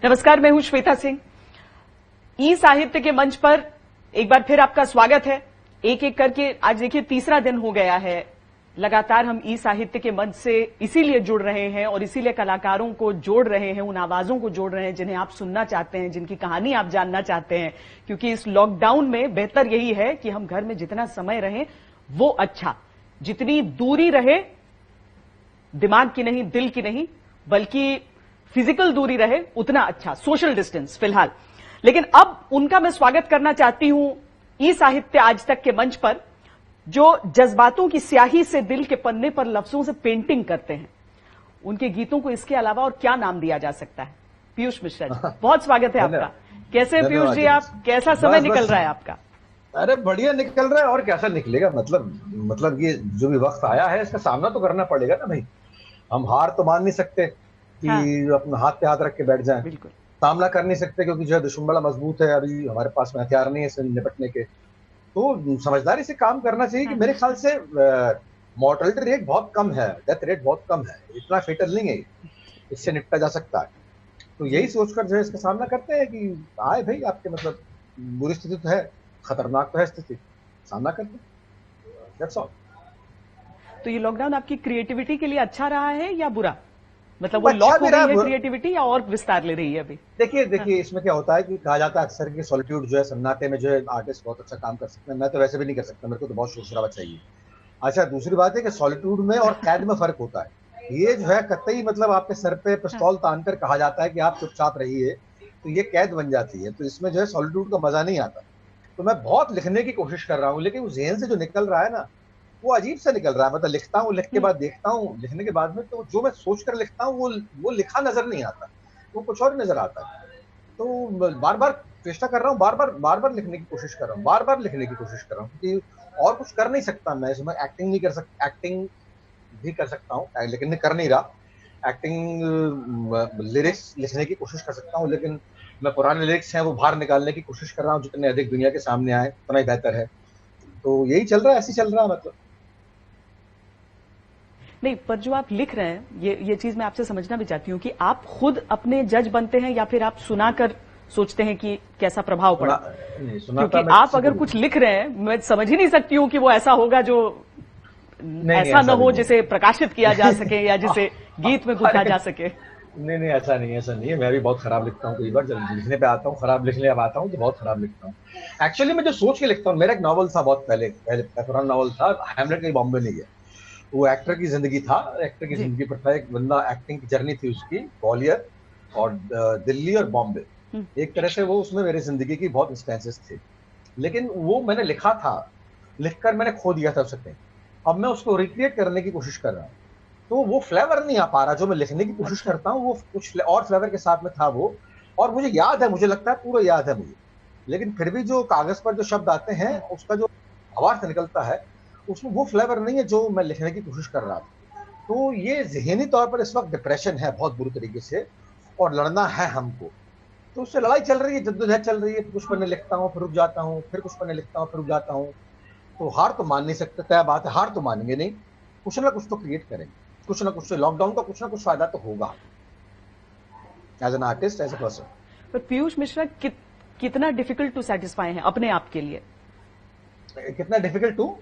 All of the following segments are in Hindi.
नमस्कार, मैं हूं श्वेता सिंह। ई साहित्य के मंच पर एक बार फिर आपका स्वागत है। एक एक करके आज देखिए तीसरा दिन हो गया है। लगातार हम ई साहित्य के मंच से इसीलिए जुड़ रहे हैं और इसीलिए कलाकारों को जोड़ रहे हैं, उन आवाजों को जोड़ रहे हैं जिन्हें आप सुनना चाहते हैं, जिनकी कहानी आप जानना चाहते हैं। क्योंकि इस लॉकडाउन में बेहतर यही है कि हम घर में जितना समय रहें वो अच्छा, जितनी दूरी रहे, दिमाग की नहीं, दिल की नहीं, बल्कि फिजिकल दूरी रहे उतना अच्छा, सोशल डिस्टेंस फिलहाल। लेकिन अब उनका मैं स्वागत करना चाहती हूं ई साहित्य आज तक के मंच पर, जो जज्बातों की स्याही से दिल के पन्ने पर लफ्जों से पेंटिंग करते हैं। उनके गीतों को इसके अलावा और क्या नाम दिया जा सकता है? पीयूष मिश्रा जी, बहुत स्वागत है आपका। कैसे पीयूष जी आप, कैसा समय निकल रहा है आपका? अरे बढ़िया निकल रहा है, और कैसा निकलेगा। मतलब ये जो भी वक्त आया है इसका सामना तो करना पड़ेगा ना भाई। हम हार तो मान नहीं सकते कि अपना हाथ पे हाथ रख के बैठ जाएं। बिल्कुल सामना कर नहीं सकते क्योंकि जो है दुश्मन बड़ा मजबूत है, अभी हमारे पास में हथियार नहीं है इससे निपटने के। तो समझदारी से काम करना चाहिए कि मेरे ख्याल से मॉर्टेलिटी रेट बहुत कम है, डेथ रेट बहुत कम है, इतना फेटल नहीं है, इससे निपटा जा सकता है। तो यही सोचकर जो है इसका सामना करते हैं कि आए भाई आपके मतलब बुरी स्थिति तो है, खतरनाक तो है स्थिति, सामना करते हैं। That's all. तो ये लॉकडाउन आपकी क्रिएटिविटी के लिए अच्छा रहा है या बुरा? मतलब वो लॉक हो गई है क्रिएटिविटी या और विस्तार ले रही है अभी? देखिए इसमें क्या होता है कि कहा जाता है अक्सर कि सॉलिट्यूड जो है, सन्नाटे में जो है आर्टिस्ट बहुत अच्छा काम कर सकते हैं। मैं तो वैसे भी नहीं कर सकता, मेरे को तो बहुत शोर शराबा चाहिए। अच्छा, दूसरी बात है कि सॉलिट्यूड में और कैद में फर्क होता है। ये जो है कतई मतलब आपके सर पे पिस्तौल तान कर कहा जाता है कि आप चुपचाप रहिए, तो ये कैद बन जाती है। तो इसमें जो है सॉलिट्यूड का मजा नहीं आता। तो मैं बहुत लिखने की कोशिश कर रहा हूँ, लेकिन वो ज़हन से जो निकल रहा है ना, वो अजीब सा निकल रहा है। मतलब लिखता हूँ, लिख के बाद देखता हूँ, लिखने के बाद में तो जो मैं सोच कर लिखता हूँ वो लिखा नजर नहीं आता, वो कुछ और नजर आता है। तो बार बार चेष्टा कर रहा हूँ, बार बार लिखने की कोशिश कर रहा हूँ, बार बार लिखने की कोशिश कर रहा हूँ, क्योंकि और कुछ कर नहीं सकता मैं इसमें। एक्टिंग नहीं कर सकता, एक्टिंग भी कर सकता हूँ लेकिन कर नहीं रहा। एक्टिंग लिरिक्स लिखने की कोशिश कर सकता हूँ, लेकिन मैं पुराने लिरिक्स हैं वो बाहर निकालने की कोशिश कर रहा हूँ। जितने अधिक दुनिया के सामने आए उतना ही बेहतर है। तो यही चल रहा है, ऐसे चल रहा है मतलब। नहीं, पर जो आप लिख रहे हैं ये चीज मैं आपसे समझना भी चाहती हूँ कि आप खुद अपने जज बनते हैं या फिर आप सुनाकर सोचते हैं कि कैसा प्रभाव पड़ा? क्योंकि आप अगर कुछ लिख रहे हैं, मैं समझ ही नहीं सकती हूँ कि वो ऐसा होगा जो ऐसा न हो जिसे प्रकाशित किया जा सके या जिसे गीत में गुथा जा सके। नहीं, ऐसा नहीं है। मैं भी बहुत खराब लिखता हूँ। कई बार जब लिखने पे आता हूँ, खराब लिखने अब आता हूँ तो बहुत खराब लिखता हूँ। एक्चुअली मैं जो सोच के लिखता हूँ, मेरा एक नॉवल था बहुत पहले पुराना नॉवल था, हैमलेट कहीं बॉम्बे नहीं गया। वो एक्टर की जिंदगी था, एक्टर की जिंदगी पर था। एक बंदा, एक्टिंग की जर्नी थी उसकी, ग्वालियर और दिल्ली और बॉम्बे। एक तरह से वो उसमें मेरी जिंदगी की बहुत इंस्टेंसेस थे, लेकिन वो मैंने लिखा था, लिखकर मैंने खो दिया था उसे। अब मैं उसको रिक्रिएट करने की कोशिश कर रहा हूँ, तो वो फ्लेवर नहीं आ पा रहा जो मैं लिखने की कोशिश करता हूँ। वो कुछ और फ्लेवर के साथ में था वो, और मुझे याद है, मुझे लगता है पूरा याद है मुझे, लेकिन फिर भी जो कागज पर जो शब्द आते हैं, उसका जो आवाज निकलता है, उसमें वो फ्लेवर नहीं है जो मैं लिखने की कोशिश कर रहा था। तो ये ज़हनी तौर पर इस वक्त डिप्रेशन है बहुत बुरी तरीके से, और लड़ना है हमको। तो उससे लड़ाई चल रही है, जद्दोजहद चल रही है। कुछ पन्ने लिखता हूँ, फिर रुक जाता हूँ, फिर कुछ पन्ने लिखता हूँ, फिर रुक जाता हूँ। तो हार तो मान नहीं सकते, तय बात है, हार तो मानेंगे नहीं। कुछ ना कुछ तो क्रिएट करेंगे, कुछ ना कुछ। लॉकडाउन का कुछ ना कुछ फायदा तो होगा, as an artist, as a person. पर पीयूष मिश्रा कितना डिफिकल्ट टू सेटिस्फाई है अपने आप के लिए? कितना डिफिकल्ट टू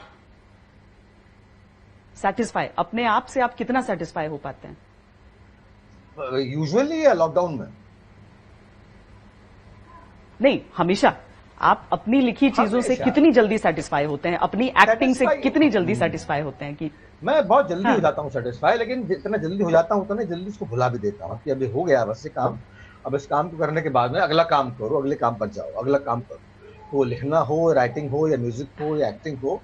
सेटिस्फाई अपने आप से? आप कितना सेटिस्फाई हो पाते हैं यूजुअली या लॉकडाउन में? नहीं, हमेशा आप अपनी लिखी चीजों से कितनी जल्दी सेटिस्फाई होते हैं? अपनी एक्टिंग से कितनी जल्दी सेटिस्फाई होते हैं? कि मैं बहुत जल्दी हो जाता हूँ सेटिस्फाई, लेकिन जितना जल्दी हो जाता हूँ उतना जल्दी इसको भुला भी देता हूँ कि अभी हो गया बस ये काम। अब इस काम को करने के बाद में अगला काम करो, अगले काम पर जाओ, अगला काम करो। वो लिखना हो, राइटिंग हो, या म्यूजिक हो, या एक्टिंग हो,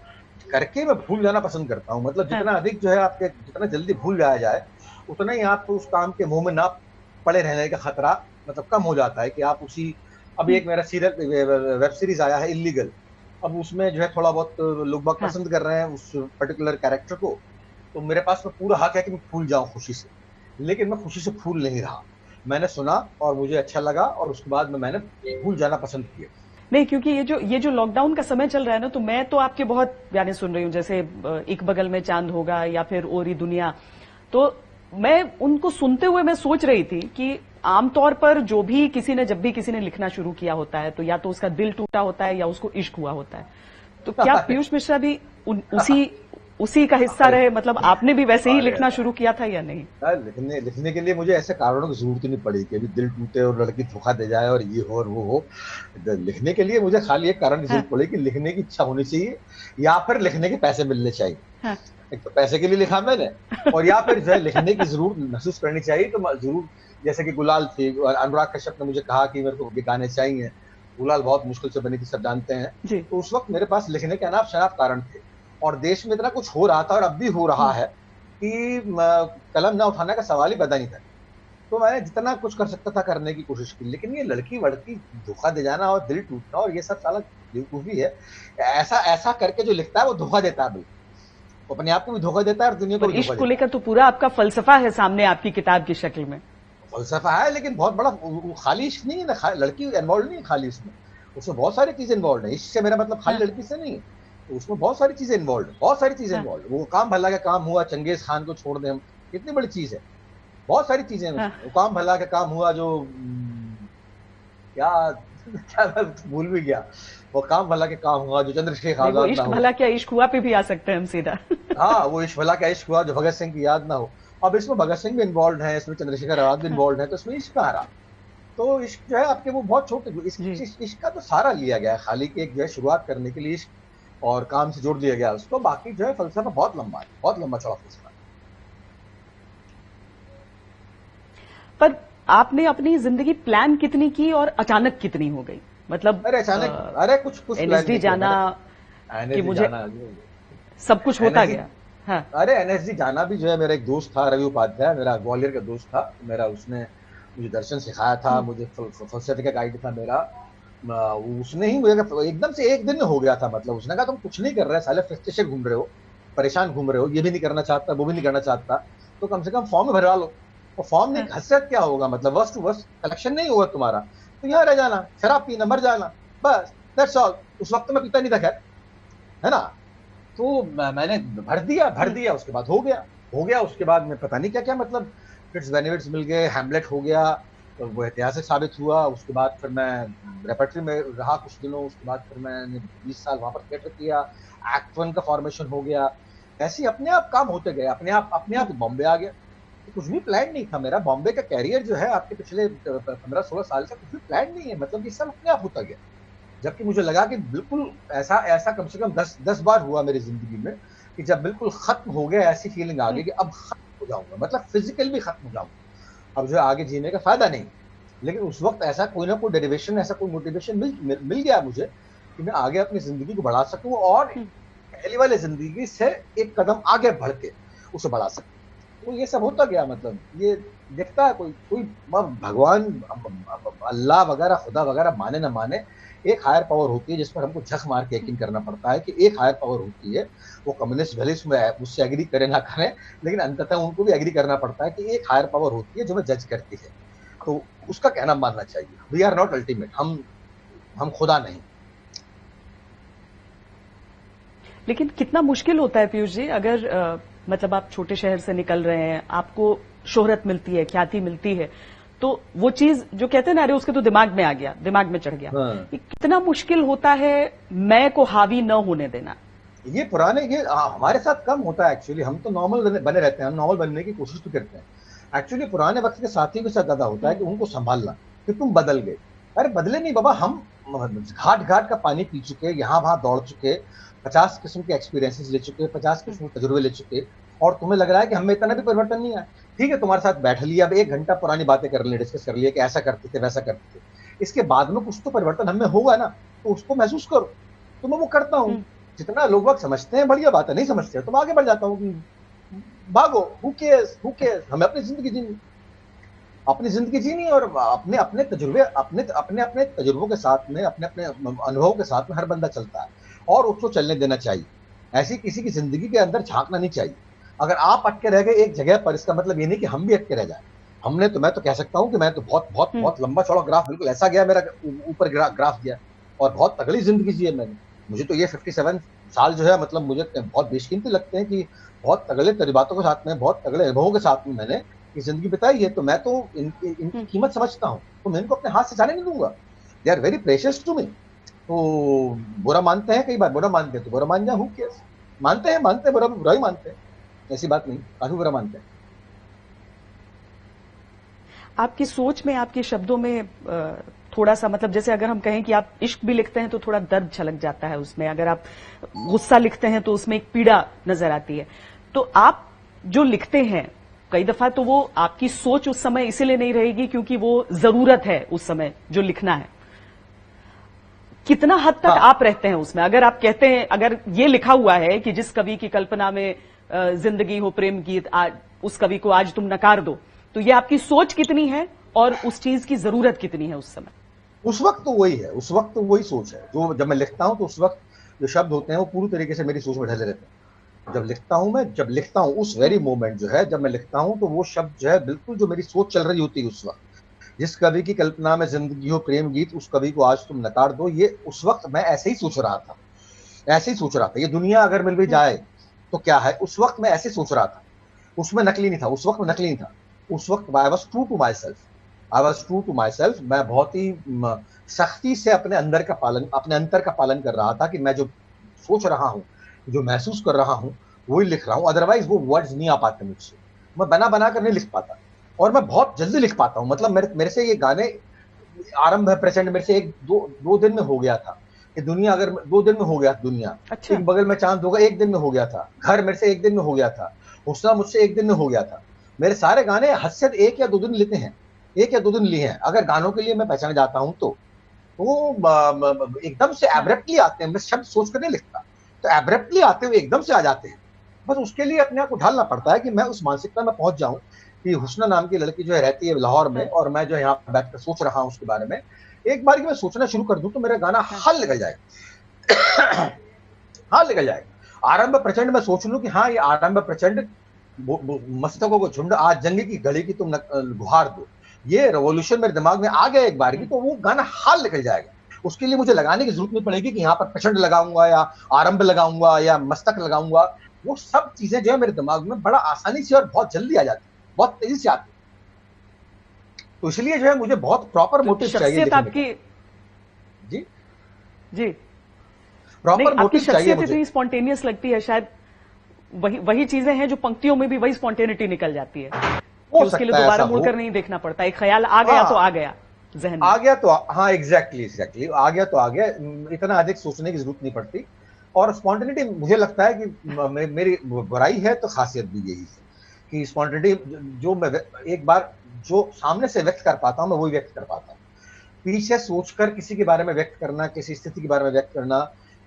करके मैं भूल जाना पसंद करता हूँ। मतलब जितना अधिक जो है आपके, जितना जल्दी भूल जाया जाए, उतना ही आपको उस काम के मुंह में ना पड़े रहने का खतरा मतलब कम हो जाता है। कि आप उसी, अभी एक मेरा सीरियल वेब सीरीज आया है इल्लीगल, अब उसमें जो है थोड़ा बहुत लोग बाग पसंद कर रहे हैं उस पर्टिकुलर कैरेक्टर को, तो मेरे पास में पूरा हक है कि मैं फूल जाऊं खुशी से, लेकिन मैं खुशी से फूल नहीं रहा। मैंने सुना और मुझे अच्छा लगा, और उसके बाद में मैंने भूल जाना पसंद किया। नहीं, क्योंकि ये जो लॉकडाउन का समय चल रहा है ना, तो मैं तो आपके बहुत गाने सुन रही हूँ, जैसे एक बगल में चांद होगा या फिर ओरी दुनिया। तो मैं उनको सुनते हुए मैं सोच रही थी कि आमतौर पर जब भी किसी ने लिखना शुरू किया होता है तो या तो उसका दिल टूटा होता है या उसको इश्क हुआ होता है। तो क्या पीयूष मिश्रा भी उसी का हिस्सा रहे? मतलब आपने भी वैसे ही लिखना शुरू किया था या नहीं? लिखने के लिए मुझे ऐसे कारणों की जरूरत ही नहीं पड़ी कि अभी दिल टूटे और लड़की धोखा दे जाए और ये हो और वो हो। लिखने के लिए मुझे खाली एक कारण की जरूरत पड़ी कि लिखने की इच्छा होनी चाहिए या फिर लिखने के पैसे मिलने चाहिए। हाँ। एक तो पैसे के लिए लिखा मैंने, और या फिर जो है लिखने की जरूरत महसूस करनी चाहिए। तो जरूर, जैसे कि गुलाल थी, अनुराग कश्यप ने मुझे कहा कि मेरे को ये गाने चाहिए। गुलाल बहुत मुश्किल से बनी थी, सब जानते हैं। तो उस वक्त मेरे पास लिखने के अनाप शनाप कारण थे, और देश में इतना कुछ हो रहा था और अब भी हो रहा है कि कलम ना उठाने का सवाल ही पैदा नहीं था। तो मैंने जितना कुछ कर सकता था करने की कोशिश की, लेकिन ये लड़की वड़की धोखा दे जाना और दिल टूटना और ये सब साला बेवकूफी है। ऐसा ऐसा करके जो लिखता है वो धोखा देता है, वो अपने आप को भी धोखा देता है और दुनिया को भी धोखा देता है। इश्क को लेकर तो पूरा आपका फलसफा है सामने आपकी किताब की शक्ल में। फलसफा है, लेकिन बहुत बड़ा खाली इश्क नहीं है ना, लड़की इन्वॉल्व नहीं है खाली इसमें, उसमें बहुत सारी चीजें इन्वॉल्व है। इससे मेरा मतलब खाली लड़की से नहीं है, तो उसमें बहुत सारी चीजें इन्वॉल्व है, बहुत सारी चीजें इन्वॉल्व। वो काम भला का काम हुआ, चंगेज खान को छोड़ दें हम, कितनी बड़ी चीज है, बहुत सारी चीजें हैं। वो काम भला का काम हुआ जो क्या क्या भूल भी गया, वो काम भला के काम हुआ जो चंद्रशेखर आजाद ना हो। इश्क भला क्या इश्क हुआ पे भी आ सकते हैं हम सीधा। हाँ, वो इश्क भला क्या इश्क हुआ जो भगत सिंह की याद ना हो। अब इसमें भगत सिंह भी इन्वॉल्व है, इसमें चंद्रशेखर आजाद भी इन्वॉल्व है, तो इसमें इश्क आ रहा। तो इश्क जो है आपके वो बहुत छोटे, इश्क का तो सारा लिया गया है, खाली की एक जो है शुरुआत करने के लिए इश्क और काम से जोड़ दिया गया उसको। बाकी जो है फलसफा बहुत लंबा है, बहुत लंबा चौड़ा फलसफा। पर आपने अपनी जिंदगी प्लान कितनी की और अचानक कितनी हो गई? मतलब अरे अचानक, अरे कुछ एनएसडी जाना कि मुझे सब कुछ होता गया। हाँ। अरे एनएसडी जाना भी जो है, मेरा एक दोस्त था रवि उपाध्याय, मेरा ग्वालियर का दोस्त था मेरा, उसने मुझे दर्शन सिखाया था, मुझे फलसफे का गाइड था मेरा। उसने ही मुझे एकदम से एक दिन में हो गया था। मतलब उसने कहा तुम कुछ नहीं कर रहे, साले फ्रस्ट्रेशन घूम रहे हो, परेशान घूम रहे हो, ये भी नहीं करना चाहता, वो भी नहीं करना चाहता, तो कम से कम फॉर्म में भरवा लो। और फॉर्म नहीं, हसरत क्या होगा, मतलब वर्स्ट टू वर्स्ट कलेक्शन नहीं होगा तुम्हारा, तो यहाँ रह जाना, शराब पीना, मर जाना, बस दैट्स ऑल। उस वक्त मैं पीता नहीं था खैर, है ना। तो मैंने भर दिया, उसके बाद हो गया। उसके बाद में पता नहीं क्या क्या, मतलब फिट्स बेनिफिट्स मिल गए, हैमलेट हो गया, तो वो ऐतिहासिक साबित हुआ। उसके बाद फिर मैं रेपर्टरी में रहा कुछ दिनों, उसके बाद फिर मैंने 20 साल वहां पर थिएटर किया, एक्ट 1 का फॉर्मेशन हो गया। ऐसे अपने आप काम होते गए, अपने आप बॉम्बे आ गया। तो कुछ भी प्लान नहीं था मेरा। बॉम्बे का कैरियर जो है आपके पिछले 15-16 साल से कुछ भी प्लान नहीं है, मतलब ये सब अपने आप होता गया। जबकि मुझे लगा कि बिल्कुल ऐसा कम से कम 10 बार हुआ मेरी जिंदगी में कि जब बिल्कुल खत्म हो गया, ऐसी फीलिंग आ गई कि अब खत्म हो जाऊंगा, मतलब फिजिकल भी खत्म हो जाऊंगा, अब जो आगे जीने का फायदा नहीं। लेकिन उस वक्त ऐसा कोई ना कोई डेरिवेशन, ऐसा कोई मोटिवेशन मिल गया मुझे कि मैं आगे अपनी जिंदगी को बढ़ा सकूं और पहले वाले जिंदगी से एक कदम आगे बढ़ के उसे बढ़ा सकूं। तो ये सब होता गया। मतलब ये देखता है कोई भगवान, अल्लाह वगैरह, खुदा वगैरह माने ना माने, एक हायर पावर होती है जिस पर हमको झक मार के यकीन करना पड़ता है कि एक हायर पावर होती है। वो कम्युनिस्ट भले मुझसे एग्री करे ना करे, लेकिन अंततः उनको भी एग्री करना पड़ता है कि एक हायर पावर होती है जो हमें जज करती है, तो उसका कहना मानना चाहिए। वी आर नॉट अल्टीमेट, हम खुदा नहीं। लेकिन कितना मुश्किल होता है पीयूष जी, अगर मतलब आप छोटे शहर से निकल रहे हैं, आपको शोहरत मिलती है, ख्याति मिलती है, तो वो चीज जो कहते हैं ना, अरे उसके तो दिमाग में आ गया, दिमाग में चढ़ गया। ये कितना मुश्किल होता है मैं को हावी न होने देना। ये हमारे साथ कम होता है एक्चुअली। हम तो नॉर्मल बने रहते हैं, हम नॉर्मल बनने की कोशिश भी करते हैं। एक्चुअली पुराने वक्त के साथियों के साथ ज्यादा होता है कि उनको संभालना कि तुम बदल गए। अरे बदले नहीं बाबा, हम घाट का पानी पी चुके, यहाँ वहां दौड़ चुके, 50 किस्म के एक्सपीरियंसेस ले चुके, 50 किस्म के तजुर्बे ले चुके, और तुम्हें लग रहा है कि हमें इतना भी परिवर्तन नहीं आया। ठीक है, तुम्हारे साथ बैठ लिया, अब 1 घंटा पुरानी बातें कर लिया, डिस्कस कर लिया कि ऐसा करते थे वैसा करते थे, इसके बाद में कुछ तो परिवर्तन हमें होगा ना, तो उसको महसूस करो। तो मैं वो करता हूँ। जितना लोग वक्त समझते हैं बढ़िया बात है, नहीं समझते तो मैं आगे बढ़ जाता हूँ। भागो, हु केयर्स, हमें अपनी जिंदगी जीनी और अपने अपने तजुर्बों के साथ में, अपने अपने अनुभवों के साथ में हर बंदा चलता है और उसको चलने देना चाहिए। ऐसी किसी की जिंदगी के अंदर झांकना नहीं चाहिए। अगर आप अटके रह गए एक जगह पर, इसका मतलब ये नहीं कि हम भी अटके रह जाए। मैं तो कह सकता हूँ कि मैं तो बहुत लंबा चौड़ा ग्राफ, बिल्कुल ऐसा गया मेरा, ऊपर ग्राफ गया, और बहुत तगड़ी जिंदगी जी है मैंने। मुझे तो ये 57 साल जो है, मतलब मुझे बहुत बेशकीमती लगते हैं कि बहुत तगड़े तजुर्बातों के साथ में, बहुत तगड़े अनुभवों के साथ में मैंने की जिंदगी बिताई है, तो मैं तो इनकी कीमत समझता हूँ, तो मैं इनको अपने हाथ से जाने नहीं दूंगा। They are very precious to me. तो बुरा मानते हैं, कई बार बुरा मानते हैं तो बुरा मान जा, हूँ केस, मानते हैं बुरा बुरा ही मानते हैं, ऐसी बात नहीं, काफी बुरा मानते हैं। आपकी सोच में, आपके शब्दों में थोड़ा सा मतलब जैसे अगर हम कहें कि आप इश्क भी लिखते हैं तो थोड़ा दर्द छलक जाता है उसमें, अगर आप गुस्सा लिखते हैं तो उसमें एक पीड़ा नजर आती है। तो आप जो लिखते हैं कई दफा तो वो आपकी सोच उस समय इसीलिए नहीं रहेगी क्योंकि वो जरूरत है उस समय जो लिखना है। कितना हद तक हाँ, आप रहते हैं उसमें? अगर आप कहते हैं, अगर ये लिखा हुआ है कि जिस कवि की कल्पना में जिंदगी हो प्रेम गीत, उस कवि को आज तुम नकार दो, तो ये आपकी सोच कितनी है और उस चीज की जरूरत कितनी है उस समय? उस वक्त तो वही है, उस वक्त तो वही सोच है, जो जब मैं लिखता हूँ तो उस वक्त जो शब्द होते हैं वो पूरी तरीके से मेरी सोच में ढले रहते हैं। जब लिखता हूँ मैं, जब लिखता हूँ उस वेरी मोमेंट जो है, जब मैं लिखता हूँ तो वो शब्द जो है बिल्कुल जो मेरी सोच चल रही होती है उस वक्त, जिस कवि की कल्पना में जिंदगी हो प्रेम गीत, उस कवि को आज तुम नकार दो, ये उस वक्त मैं ऐसे ही सोच रहा था, ऐसे ही सोच रहा था। ये दुनिया अगर मिल भी जाए तो क्या है, उस वक्त मैं ऐसे सोच रहा था, उसमें नकली नहीं था, उस वक्त में नकली नहीं था। उस वक्त I was true to myself, I was true to myself. मैं बहुत ही सख्ती से अपने अंदर का पालन, अपने अंतर का पालन कर रहा था कि मैं जो सोच रहा हूँ, जो महसूस कर रहा हूँ, वही लिख रहा हूँ। अदरवाइज वो वर्ड्स नहीं आ पाते मुझसे, मैं बना बना कर नहीं लिख पाता, और मैं बहुत जल्दी लिख पाता हूँ। मतलब मेरे से ये गाने आरंभ है प्रेजेंट मेरे से एक दो दिन में हो गया था। ये दुनिया अगर 2 दिन में हो गया, दुनिया अच्छा। एक बगल में चांद होगा 1 दिन में हो गया था, घर मेरे से 1 दिन में हो गया था, हुस्ना मुझसे 1 दिन में हो गया था। मेरे सारे गाने हद से 1 या 2 दिन लेते हैं, 1 या 2 दिन लिए हैं। अगर गानों के लिए मैं पहचाने जाता हूं तो वो एकदम से एब्रप्टली आते हैं, मैं शब्द सोच कर नहीं लिखता, तो एब्रप्टली आते हुए एकदम से आ जाते हैं। बस उसके लिए अपने आप को ढालना पड़ता है कि मैं उस मानसिकता में पहुंच जाऊं कि हुस्ना नाम की लड़की जो है रहती है लाहौर में, और मैं जो यहाँ बैठकर सोच रहा हूँ उसके बारे में। एक बार कि मैं सोचना शुरू कर दूं तो मेरा गाना हल निकल जाएगा, हाँ निकल जाएगा। आरंभ प्रचंड में सोच लूं कि हाँ ये आरंभ प्रचंड, मस्तकों को झुंड आज जंग की घड़ी की तुम गुहार दो, ये रेवोल्यूशन मेरे दिमाग में आ गया एक बार की, तो वो गाना हाल निकल जाएगा। उसके लिए मुझे लगाने की जरूरत नहीं पड़ेगी कि यहाँ पर प्रचंड लगाऊंगा या आरंभ लगाऊंगा या मस्तक लगाऊंगा। वो सब चीजें जो है मेरे दिमाग में बड़ा आसानी से और बहुत जल्दी आ जाती है, बहुत तेजी से आती है। तो इसलिए जो है मुझे बहुत प्रॉपर तो मोटिव चाहिए शख्सियत लिखने का। आपकी, जी, जी नहीं, प्रॉपर आपकी मोटिव चाहिए शख्सियत मुझे। इतनी स्पॉन्टेनियस लगती है, शायद वही वही चीजें हैं जो पंक्तियों में भी वही स्पॉन्टेनिटी निकल जाती है कि हो उसके लिए सकता है ऐसा दोबारा हो। मुड़कर नहीं देखना पड़ता, एक ख्याल आ गया तो हाँ, आ गया जहन में। आ गया तो हाँ, एग्जैक्टली आ गया तो आ गया, इतना अधिक सोचने की जरूरत नहीं पड़ती। और स्पॉन्टेनिटी मुझे लगता है कि मेरी बुराई है तो खासियत भी यही है कि स्पॉन्टेनिटी जो मैं एक बार जो सामने से व्यक्त कर पाता हूँ मैं वही व्यक्त कर पाता हूँ। पीछे सोचकर किसी के बारे में व्यक्त करना, किसी स्थिति के बारे में व्यक्त करना,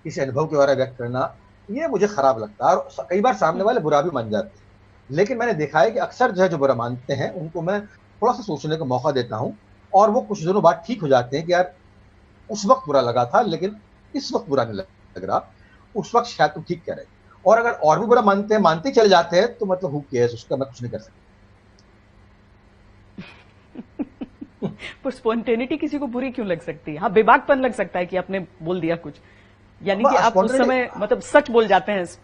किसी अनुभव के बारे में व्यक्त करना, ये मुझे खराब लगता है, और कई बार सामने वाले बुरा भी मान जाते हैं। लेकिन मैंने देखा है कि अक्सर जो है जो बुरा मानते हैं उनको मैं थोड़ा सा सोचने का मौका देता हूँ, और वो कुछ दिनों बाद ठीक हो जाते हैं कि यार उस वक्त बुरा लगा था लेकिन इस वक्त बुरा नहीं लग रहा, उस वक्त शायद तुम ठीक कह रहे। और अगर और भी बुरा मानते हैं, मानते चले जाते हैं, तो मतलब हु केयर्स, उसका मैं कुछ नहीं कर सकता। पर स्पॉन्टेनिटी किसी को बुरी क्यों लग सकती है? हाँ, बेबाकपन लग सकता है कि आपने बोल दिया कुछ, यानी कि आप उस समय मतलब सच बोल जाते हैं इस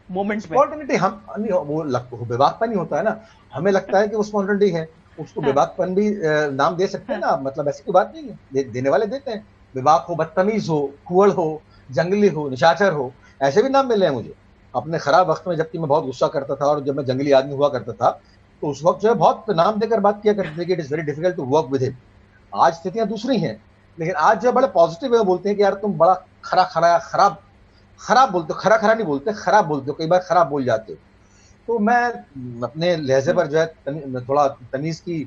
मोमेंट में। स्पॉन्टेनिटी हम नहीं, वो बेबाकपन ही होता है ना, हमें लगता है कि वो स्पॉन्टेनिटी है, उसको हाँ, बेबाकपन भी नाम दे सकते हैं हाँ, ना, मतलब ऐसी कोई बात नहीं है, देने वाले देते हैं। बेबाक हो, बदतमीज हो, कुअड़ हो, जंगली हो, निशाचर हो, ऐसे भी नाम मिले हैं मुझे अपने खराब वक्त में, जबकि मैं बहुत गुस्सा करता था और जब मैं जंगली आदमी हुआ करता था, तो उस वक्त जो है बहुत नाम देकर बात किया करते थे कि it is very difficult to work with him. आज स्थितियां दूसरी हैं, लेकिन आज जो बड़े पॉजिटिव वे बोलते हैं कि यार तुम बड़ा खरा खरा खराब खराब बोलते हो, खरा खरा नहीं बोलते, खराब बोलते हो, कई बार खराब बोल जाते हो। तो मैं अपने लहजे पर जो है थोड़ा तमीज की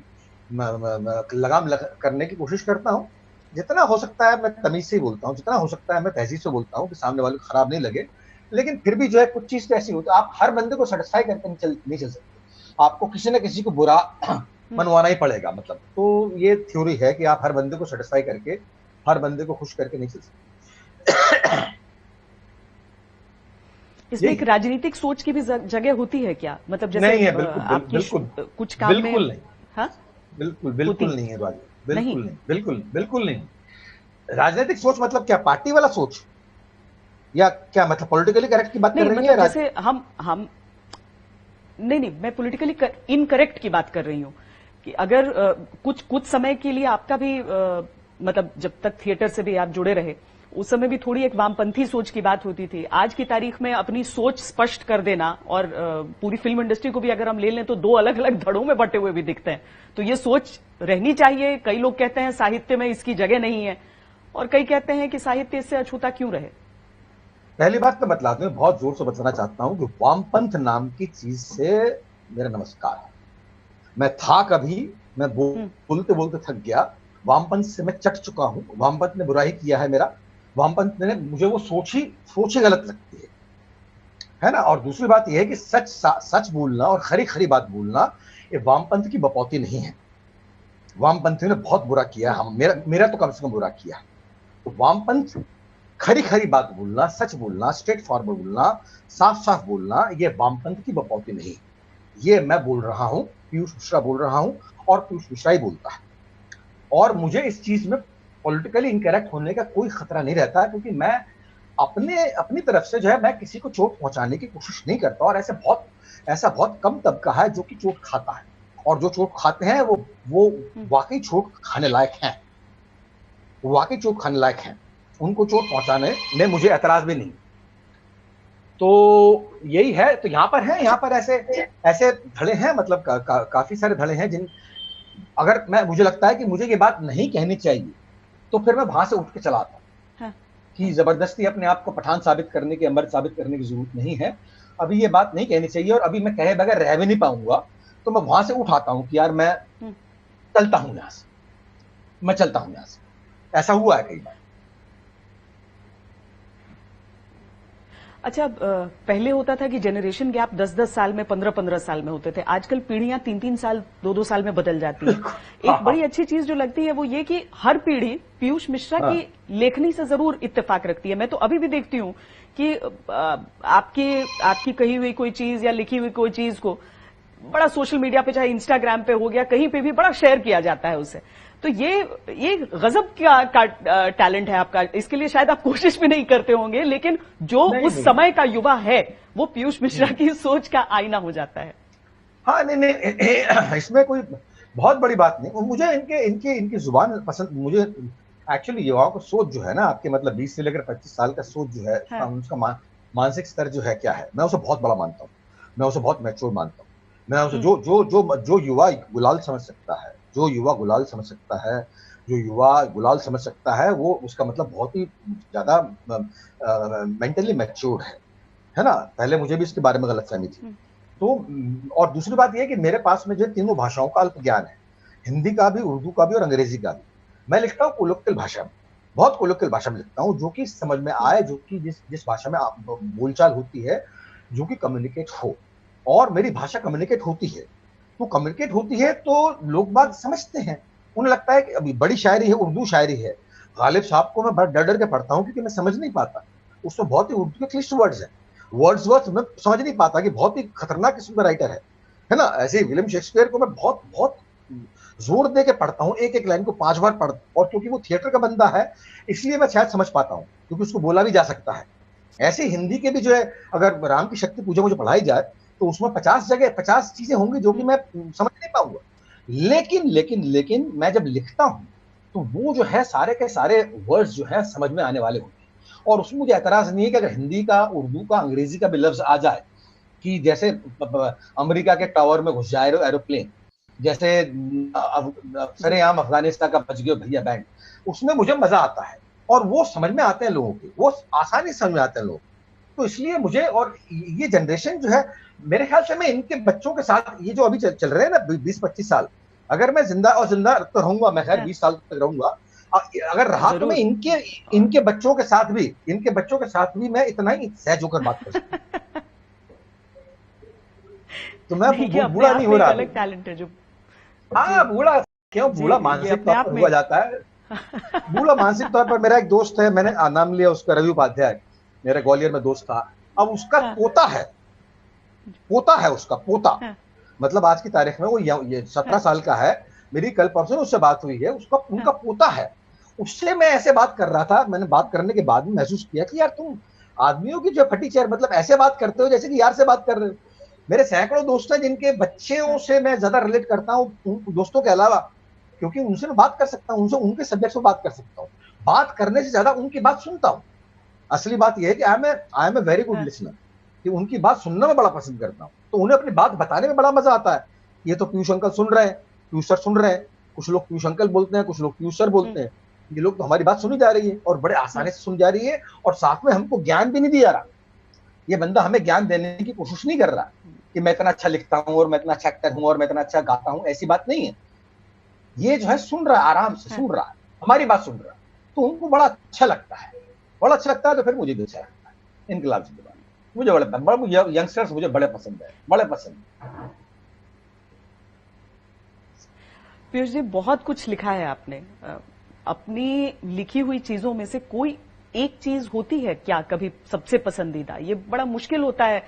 लगाम करने की कोशिश करता हूँ। जितना हो सकता है मैं तमीज से ही बोलता हूँ, जितना हो सकता है मैं तहजीब से बोलता हूँ कि सामने वाले को खराब नहीं लगे। लेकिन फिर भी जो है कुछ चीज तो ऐसी होती है, आप हर बंदे को सेटिस्फाई करके नहीं चल सकते, आपको किसी न किसी को बुरा मनवाना ही पड़ेगा। मतलब तो ये थ्योरी है कि आप हर बंदे को सेटिस्फाई करके, हर बंदे को खुश करके नहीं चल सकते। इसमें एक राजनीतिक सोच की भी जगह होती है क्या? मतलब जैसे नहीं है, बिल्कुल आपकी बिल्कुल कुछ काम में, बिल्कुल नहीं, हाँ, बिल्कुल होती बिल्कुल नहीं है राजनीति, नहीं? बिल्कुल नहीं, बिल्कुल बिल्कुल नहीं। राजनीतिक सोच मतलब क्या, पार्टी वाला सोच, या क्या मतलब पॉलिटिकली करेक्ट की बात कर नहीं, रही है? मतलब जैसे हम नहीं नहीं, मैं पॉलिटिकली इनकरेक्ट की बात कर रही हूं कि अगर कुछ समय के लिए आपका भी मतलब जब तक थिएटर से भी आप जुड़े रहे, उस समय भी थोड़ी एक वामपंथी सोच की बात होती थी। आज की तारीख में अपनी सोच स्पष्ट कर देना, और पूरी फिल्म इंडस्ट्री को भी अगर हम ले लें तो दो अलग अलग धड़ों में बंटे हुए भी दिखते हैं। तो ये सोच रहनी चाहिए। कई लोग कहते हैं साहित्य में इसकी जगह नहीं है, और कई कहते हैं कि साहित्य इससे अछूता क्यों रहे। पहली बात तो बतलाते हैं, बहुत जोर से बताना चाहता हूं कि वामपंथ नाम की चीज से मेरा नमस्कार है। मैं था कभी, मैं बोलते बोलते थक गया। वामपंथ से मैं चट चुका हूं। वामपंथ ने बुराई किया है मेरा। वामपंथ ने मुझे वो सोच ही गलत लगती है ना। और दूसरी बात यह है कि सच बोलना और खरी खरी बात बोलना ये वामपंथ की बपौती नहीं है। वामपंथियों ने बहुत बुरा किया, हम मेरा तो कम से कम बुरा किया है। तो वामपंथ खरी खरी बात बोलना, सच बोलना, स्ट्रेट फॉरवर्ड बोलना, साफ साफ बोलना, ये वामपंथ की बपौती नहीं। ये मैं बोल रहा हूं, पीयूष मिश्रा बोल रहा हूं, और पीयूष मिश्रा ही बोलता है। और मुझे इस चीज में पॉलिटिकली इनकरेक्ट होने का कोई खतरा नहीं रहता, क्योंकि मैं अपनी तरफ से जो है, मैं किसी को चोट पहुंचाने की कोशिश नहीं करता। और ऐसा बहुत कम तबका है जो कि चोट खाता है, और जो चोट खाते हैं वो वाकई चोट खाने लायक हैं। वाकई चोट खाने लायक हैं। उनको चोट पहुंचाने में मुझे एतराज भी नहीं। तो यही है। तो यहाँ पर ऐसे धड़े हैं, मतलब काफी सारे धड़े हैं जिन, अगर मुझे लगता है कि मुझे ये बात नहीं कहनी चाहिए, तो फिर मैं वहां से उठ के चला आता हूँ। हाँ। कि जबरदस्ती अपने आप को पठान साबित करने की, अमर साबित करने की जरूरत नहीं है। अभी ये बात नहीं कहनी चाहिए, और अभी मैं कहे बगैर रह भी नहीं पाऊंगा। तो मैं वहां से उठाता हूँ कि यार मैं चलता हूँ यहाँ से, मैं चलता हूँ यहाँ से। ऐसा हुआ है कई बार। अच्छा, पहले होता था कि जनरेशन गैप 10-10 साल में, 15-15 साल में होते थे। आजकल पीढ़ियां 3-3 साल, 2-2 साल में बदल जाती हैं। एक बड़ी अच्छी चीज जो लगती है वो ये कि हर पीढ़ी पीयूष मिश्रा की लेखनी से जरूर इत्तेफाक रखती है। मैं तो अभी भी देखती हूं कि आपकी कही हुई कोई चीज या लिखी हुई कोई चीज को बड़ा सोशल मीडिया पे, चाहे इंस्टाग्राम पे हो गया, कहीं पे भी बड़ा शेयर किया जाता है उसे। तो ये गजब का टैलेंट है आपका। इसके लिए शायद आप कोशिश भी नहीं करते होंगे, लेकिन जो उस समय का युवा है वो पीयूष मिश्रा की सोच का आईना हो जाता है। हाँ, नहीं, इसमें कोई बहुत बड़ी बात नहीं। मुझे इनकी जुबान पसंद। मुझे एक्चुअली युवाओं का सोच जो है ना, आपके मतलब 20 से लेकर 25 साल का सोच जो है, हाँ। उसका मानसिक स्तर जो है क्या है, मैं उसे बहुत बड़ा मानता हूँ। मैं उसे बहुत मैच्योर मानता हूँ। मैं उसे जो युवा गुलाल समझ सकता है, जो युवा गुलाल समझ सकता है, जो युवा गुलाल समझ सकता है, वो उसका मतलब बहुत ही ज्यादा मेंटली मैच्योर्ड है ना। पहले मुझे भी इसके बारे में गलतफहमी थी। तो और दूसरी बात यह कि मेरे पास में जो तीनों भाषाओं का अल्प ज्ञान है, हिंदी का भी, उर्दू का भी और अंग्रेजी का भी। मैं लिखता हूँ कोलोक्वियल भाषा में, बहुत कोलोक्वियल भाषा में लिखता हूँ, जो कि समझ में आए, जो कि जिस भाषा में बोलचाल होती है, जो कि कम्युनिकेट हो। और मेरी भाषा कम्युनिकेट होती है, तो लोग बात समझते हैं। उन्हें लगता है कि अभी बड़ी शायरी है, उर्दू शायरी है। गालिब साहब को मैं बड़ा डर डर के पढ़ता हूँ, क्योंकि मैं समझ नहीं पाता। उसमें बहुत ही उर्दू के क्लिष्ट वर्ड्स हैं। वर्ड्सवर्थ मैं समझ नहीं पाता कि बहुत ही खतरनाक किस्म का राइटर है ना। ऐसे ही विलियम शेक्सपियर को मैं बहुत बहुत जोर दे के पढ़ता हूँ, एक एक लाइन को 5 बार पढ़। और क्योंकि वो थिएटर का बंदा है, इसलिए मैं शायद समझ पाता हूँ, क्योंकि उसको बोला भी जा सकता है। ऐसे हिंदी के भी जो है, अगर राम की शक्ति पूजा मुझे पढ़ाई जाए, तो उसमें 50 चीजें होंगी जो कि मैं समझ नहीं पाऊंगा। लेकिन मैं जब लिखता हूं, तो वो जो है सारे के सारे वर्ड्स जो है समझ में आने वाले होते हैं। और उसमें मुझे एतराज नहीं है कि अगर हिंदी का, उर्दू का, अंग्रेजी का भी लफ्ज आ जाए, कि जैसे अमेरिका के टावर में घुस जाए एरोप्लेन, जैसे सरेआम अफगानिस्तान का बज गया भैया बैंड, उसमें मुझे मजा आता है। और वो समझ में आते हैं लोगों के, वो आसानी से समझ में आते हैं लोग। तो इसलिए मुझे, और ये जनरेशन जो है, मेरे ख्याल से मैं इनके बच्चों के साथ, ये जो अभी चल रहे हैं ना 20-25 साल, अगर मैं जिंदा तो रहूंगा, मैं खैर 20 साल तक रहूंगा, अगर रहा तो मैं इनके बच्चों के साथ भी मैं इतना ही सहज होकर बात कर सकता। तो मैं बूढ़ा नहीं हो रहा। अलग टैलेंट है जो, हाँ, बूढ़ा क्यों, बूढ़ा मानसिक तौर पर हुआ जाता है। बूढ़ा मानसिक तौर पर, मेरा एक दोस्त है, मैंने नाम लिया उसका, रवि उपाध्याय, मेरा ग्वालियर में दोस्त था। अब उसका पोता है उसका पोता, मतलब आज की तारीख में वो ये 17 साल का है। मेरी कल परसों उससे बात हुई है, उनका पोता है। उससे मैं ऐसे बात कर रहा था, मैंने बात करने के बाद में महसूस किया कि यार तुम आदमियों की जो फटी चेयर, मतलब ऐसे बात करते हो जैसे कि यार से बात कर रहे हो। मेरे सैकड़ों दोस्त हैं जिनके बच्चों से मैं ज्यादा रिलेट करता हूँ दोस्तों के अलावा, क्योंकि उनसे मैं बात कर सकता हूँ, उनसे उनके सब्जेक्ट से बात कर सकता हूँ, बात करने से ज्यादा उनकी बात सुनता हूँ। असली बात यह है कि I am a very good listener, कि उनकी बात सुनना मैं बड़ा पसंद करता हूँ, तो उन्हें अपनी बात बताने में बड़ा मजा आता है। ये तो पीयूष अंकल सुन रहे हैं, पीयूष सर सुन रहे हैं, कुछ लोग पीयूष अंकल बोलते हैं, कुछ लोग पीयूष सर बोलते हैं, ये लोग तो हमारी बात सुनी जा रही है और बड़े आसानी से सुन जा रही है, और साथ में हमको ज्ञान भी नहीं दिया रहा। ये बंदा हमें ज्ञान देने की कोशिश नहीं कर रहा कि मैं इतना अच्छा लिखता हूँ और मैं इतना अच्छा एक्टर हूँ और मैं इतना अच्छा गाता हूँ, ऐसी बात नहीं है। ये जो है सुन रहा है, आराम से सुन रहा है, हमारी बात सुन रहा है, तो उनको बड़ा अच्छा लगता है, बड़ा अच्छा लगता है। तो फिर मुझे भी अच्छा लगता है। इनकलाब सिंह के बारे मुझे बड़े यंगस्टर्स मुझे बड़े पसंद है, बड़े पसंद है। पीयूष जी, बहुत कुछ लिखा है आपने। अपनी लिखी हुई चीजों में से कोई एक चीज होती है क्या कभी सबसे पसंदीदा? ये बड़ा मुश्किल होता है,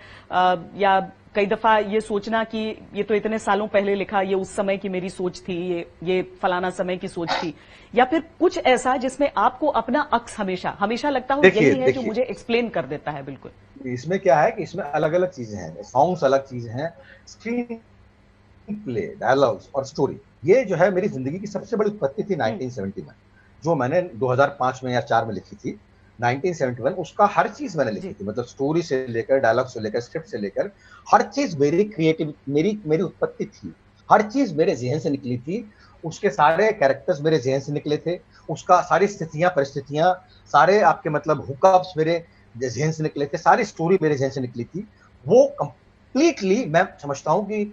या कई दफा ये सोचना कि ये तो इतने सालों पहले लिखा, ये उस समय की मेरी सोच थी, ये फलाना समय की सोच थी, या फिर कुछ ऐसा जिसमें आपको अपना अक्स हमेशा हमेशा लगता हो यही है जो मुझे एक्सप्लेन कर देता है। बिल्कुल। इसमें क्या है कि इसमें अलग अलग चीजें हैं, सॉन्ग्स अलग चीजें हैं, स्क्रीन प्ले, डायलॉग्स और स्टोरी। ये जो है मेरी जिंदगी की सबसे बड़ी उत्पत्ति थी 1970 में, जो मैंने 2005 में या 4 में लिखी थी। 1971 उसका हर चीज मैंने लिखी थी, मतलब स्टोरी से लेकर, डायलॉग से लेकर, स्क्रिप्ट से लेकर, हर चीज मेरी क्रिएटिव मेरी उत्पत्ति थी। हर चीज मेरे जहन से निकली थी, उसके सारे कैरेक्टर्स मेरे जहन से निकले थे, उसका सारी स्थितियां, परिस्थितियां, सारे आपके मतलब हुकअप्स मेरे जहन से निकले थे, सारी स्टोरी मेरे जहन से निकली थी। वो कंप्लीटली मैं समझता हूं कि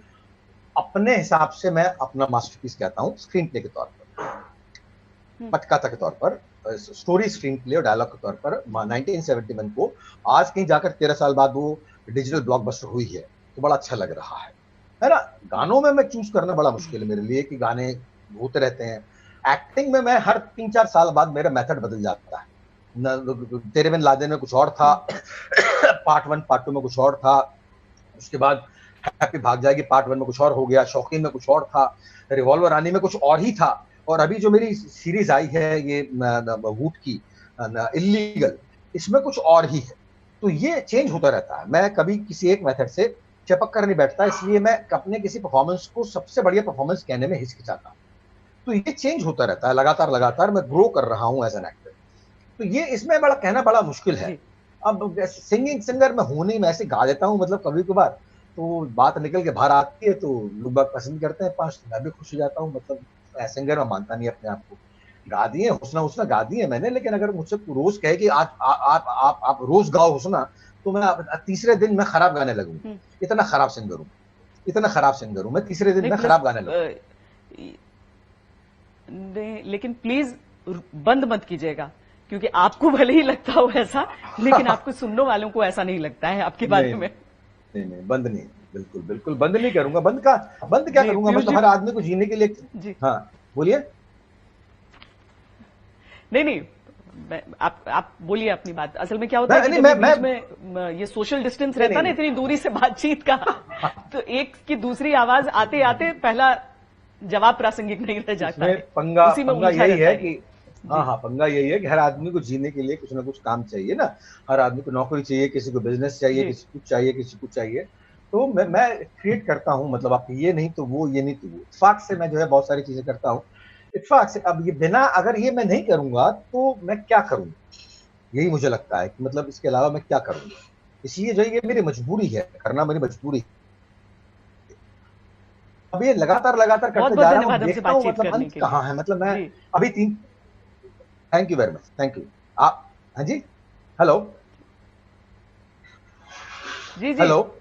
अपने हिसाब से मैं अपना मास्टरपीस कहता हूं, स्क्रीन प्ले के तौर पर, पटकथा के तौर पर, स्टोरी, स्क्रीन प्ले और डायलॉग के तौर पर 1971 को आज कहीं जाकर 13 साल बाद वो डिजिटल ब्लॉकबस्टर हुई है, तो बड़ा अच्छा लग रहा है ना। गानों में मैं चूज करना बड़ा मुश्किल है मेरे लिए कि गाने होते रहते हैं। एक्टिंग में मैं हर 3-4 साल बाद मेरा मेथड बदल जाता है। तेरे बिन लादेन में कुछ और था, पार्ट 1 पार्ट 2 में कुछ और था, उसके बाद हैप्पी भाग जाएगी पार्ट 1 में कुछ और हो गया, शौकीन में कुछ और था, रिवॉल्वर रानी में कुछ और ही था, और अभी जो मेरी सीरीज आई है ये वूट की इल्लीगल, इसमें कुछ और ही है। तो ये चेंज होता रहता है, मैं कभी किसी एक मेथड से चिपक कर नहीं बैठता, इसलिए मैं अपने किसी परफॉर्मेंस को सबसे बढ़िया परफॉर्मेंस कहने में हिचकिचाता हूं। तो ये चेंज होता रहता है, लगातार मैं ग्रो कर रहा हूं एज एन एक्टर। तो ये इसमें बड़ा कहना बड़ा मुश्किल है। अब सिंगिंग सिंगर मैं हूं नहीं, मैं ऐसे गा देता हूं, मतलब कभी कभार तो बात निकल के बाहर आती है तो लोग बात पसंद करते हैं, 5 मैं भी खुश हो जाता हूं। मतलब सिंगर मैं मानता नहीं अपने आप को, गा दिए हुस्ना गा दिए मैंने, लेकिन अगर मुझसे रोज कहे कि आज आप रोज गाओ हुस्ना, तो मैं तीसरे दिन मैं खराब गाने लगूं। इतना खराब सिंगर हूं मैं, तीसरे दिन मैं खराब गाने लगूं। लेकिन प्लीज बंद मत कीजिएगा, क्योंकि आपको भले ही लगता हो ऐसा, लेकिन आपको सुनने वालों को ऐसा नहीं लगता है आपके बारे में। नहीं, बंद नहीं, बिल्कुल बंद नहीं करूंगा। बंद क्या करूंगा, मतलब हर आदमी को जीने के लिए। हाँ बोलिए। नहीं, आप बोलिए अपनी बात। असल में क्या होता है कि बीच में ये सोशल डिस्टेंस रहता ना, इतनी दूरी से बातचीत का, तो एक की दूसरी आवाज आते आते पहला जवाब प्रासंगिक नहीं रह जाता है। पंगा यही है कि पंगा यही है कि हर आदमी को जीने के लिए कुछ ना कुछ काम चाहिए ना। हर आदमी को नौकरी चाहिए, किसी को बिजनेस चाहिए, किसी कुछ चाहिए, किसी कुछ चाहिए। तो मैं क्रिएट करता हूँ, मतलब आप ये नहीं तो वो, ये नहीं तो वो, इत्फाक से मैं जो है बहुत सारी चीजें करता हूँ, इत्फाक से। अब ये बिना, अगर ये मैं नहीं करूंगा तो मैं क्या करूंगा, यही मुझे लगता है कि मतलब इसके अलावा मैं क्या करूंगा। इसलिए जो ये मेरी मजबूरी है, करना मेरी मजबूरी। अब ये लगातार करते जा रहा हूँ, देखता हूँ मतलब अंत कहाँ है। मतलब मैं अभी 3, thank you very much, thank you. आप, हाँ जी, हेलो जी हेलो।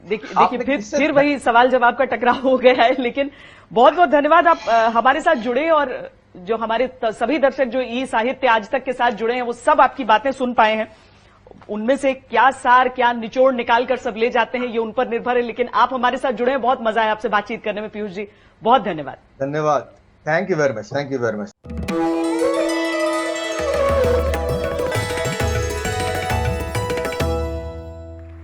देखिए फिर वही सवाल जवाब का टकराव हो गया है, लेकिन बहुत बहुत धन्यवाद, आप हमारे साथ जुड़े, और जो हमारे सभी दर्शक जो ई साहित्य आज तक के साथ जुड़े हैं वो सब आपकी बातें सुन पाए हैं। उनमें से क्या सार, क्या निचोड़ निकाल कर सब ले जाते हैं ये उन पर निर्भर है, लेकिन आप हमारे साथ जुड़े हैं, बहुत मजा आया आपसे बातचीत करने में। पीयूष जी बहुत धन्यवाद। Thank you very much, thank you very much.